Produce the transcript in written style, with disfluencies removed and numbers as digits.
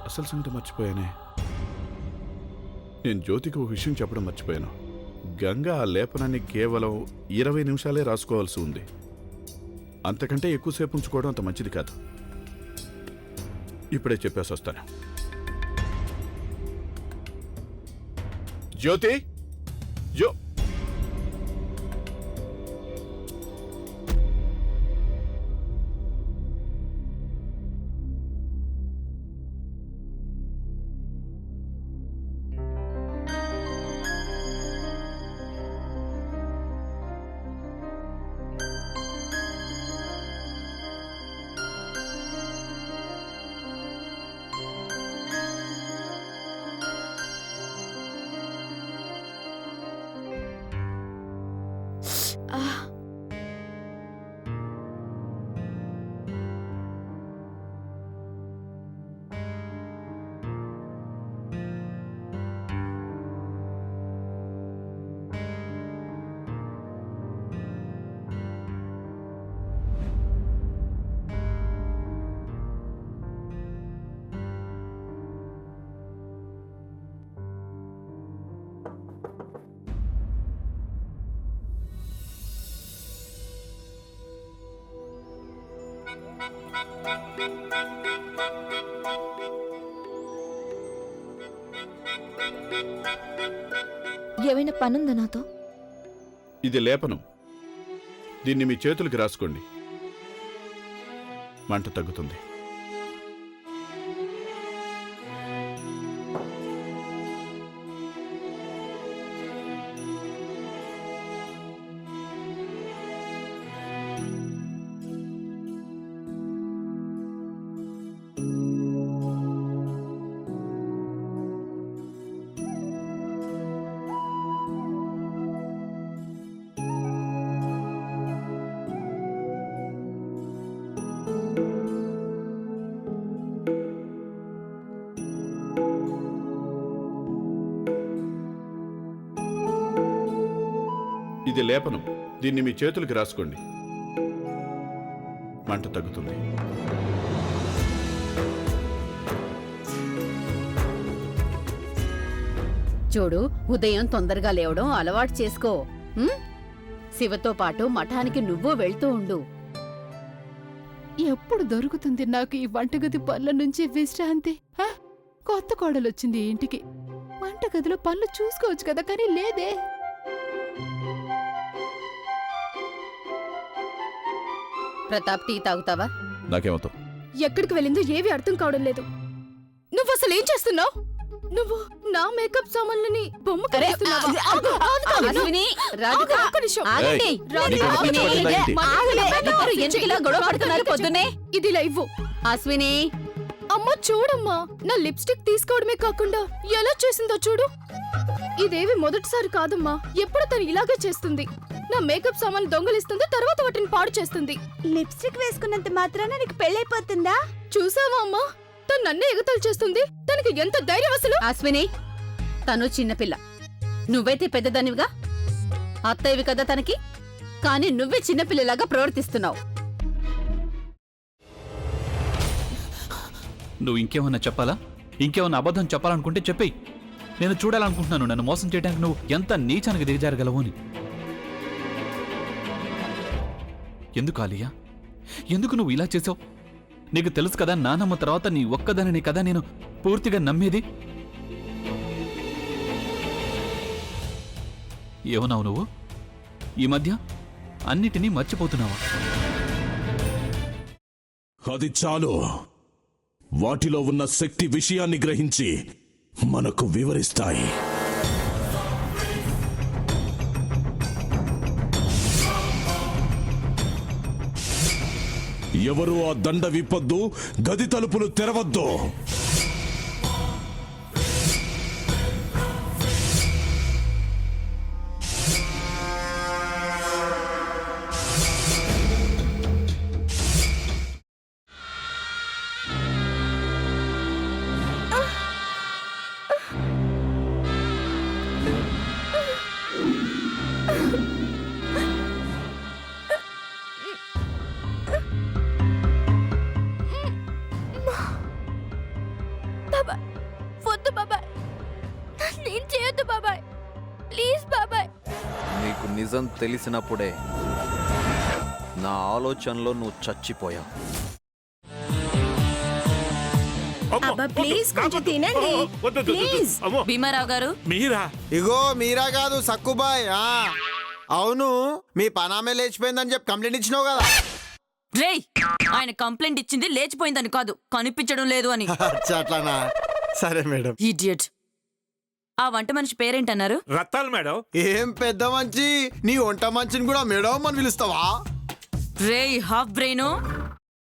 అసలు సంగతి మర్చిపోయానే. నేను జ్యోతికి ఒక విషయం చెప్పడం మర్చిపోయాను. గంగ ఆ లేపనాన్ని కేవలం 20 నిమిషాలే రాసుకోవాల్సి ఉంది. అంతకంటే ఎక్కువసేపు ఉంచుకోవడం అంత మంచిది కాదు. ఇప్పుడే చెప్పేసి వస్తాను. జ్యోతి, ఏమైనా పనుందా నాతో? ఇది లేపనం. దీన్ని మీ చేతులకి రాసుకోండి. మంట తగ్గుతుంది. ఇది లేపనం. దీన్ని మీ చేతులకి రాసుకోండి. మంట తగ్గుతుంది. చూడు, ఉదయం తొందరగా లేవడం అలవాటు చేసుకో. శివతో పాటు మఠానికి నువ్వు వెళ్తూ ఉండు. ఎప్పుడు దొరుకుతుంది నాకు ఈ వంటగది పనుల నుంచి విశ్రాంతి? కొత్త కోడలొచ్చింది ఇంటికి. వంటగదిలో పనులు చూసుకోవచ్చు కదా, కానీ లేదే. ప్రతాప్, టీ తాగుతావా? నాకేమవుతావు? ఎక్కడికి వెళ్ళిందో ఏవి అర్థం కావడం లేదు. నువ్వు అసలు ఏం చేస్తున్నావు? నువ్వు నా మేకప్ సామాన్లని బొమ్మ కరేస్తున్నావా? ఇది లైవ్. అశ్విని, అమ్మ చూడమ్మా, నా లిప్స్టిక్ తీసుకోవడమే కాకుండా ఎలా చేసిందో చూడు. ఇదేవి మొదటిసారి కాదమ్మా, ఎప్పుడు తను ఇలాగే చేస్తుంది. నా మేకప్ సామాన్లు దొంగలిస్తుంది, తర్వాత వాటిని పాడు చేస్తుంది. లిప్స్టిక్ వేసుకున్నంత మాత్రాన నీకు పెళ్ళైపోతుందా? చూసావా అమ్మా, తను నన్నే ఎగతాళి చేస్తుంది. తనకి ఎంత ధైర్యం అసలు! అశ్విని, తను చిన్నపిల్ల, నువ్వైతే పెద్దదానివిగా. అత్తయ్యవి కదా తనకి, కానీ నువ్వే చిన్నపిల్లలాగా ప్రవర్తిస్తున్నావు. నువ్వు ఇంకేమన్నా చెప్పాలా? ఇంకేమన్నా అబద్ధం చెప్పాలనుకుంటే చెప్పేయి. నేను చూడాలనుకుంటున్నాను నన్ను మోసం చేయడానికి నువ్వు ఎంత నీచానికి దిగజారగలవు అని. ఎందుకు ఆలియా, ఎందుకు నువ్వు ఇలా చేసావు? నీకు తెలుసు కదా, నానమ్మ తర్వాత నీ ఒక్కదానిని కదా నేను పూర్తిగా నమ్మేది. ఏమన్నావు నువ్వు? ఈ మధ్య అన్నిటినీ మర్చిపోతున్నావా? అది చాలు. వాటిలో ఉన్న శక్తి విషయాన్ని గ్రహించి మనకు వివరిస్తాయి. ఎవరు ఆ దండ విప్పొద్దు, గది తలుపులు తెరవద్దు. నిజం తెలిసినప్పుడే నా ఆలోచనలో నువ్వు చచ్చిపోయావు. అబ్బా ప్లీజ్ కొంచెం తినండి ప్లీజ్. భీమారావు గారు మీరా? ఇగో మీరా కాదు సక్కుబాయ్. అవును, మీ పనామే లేచిపోయిందని చెప్పి కంప్లైంట్ ఇచ్చినావు కదా. రేయ్, ఆయన కంప్లైంట్ ఇచ్చింది లేచిపోయిందని కాదు, కనిపించడం లేదు అని. అట్లానా? సరే మేడం. ఇడియట్. ఆ వంట మనిషి పేరేంటన్నారు? రత్తాలు మేడం. ఏం పెద్ద మంచి, నీ వంట మంచిని కూడా మేడం అని పిలుస్తావా? రేయ్ హాఫ్ బ్రెయిన్,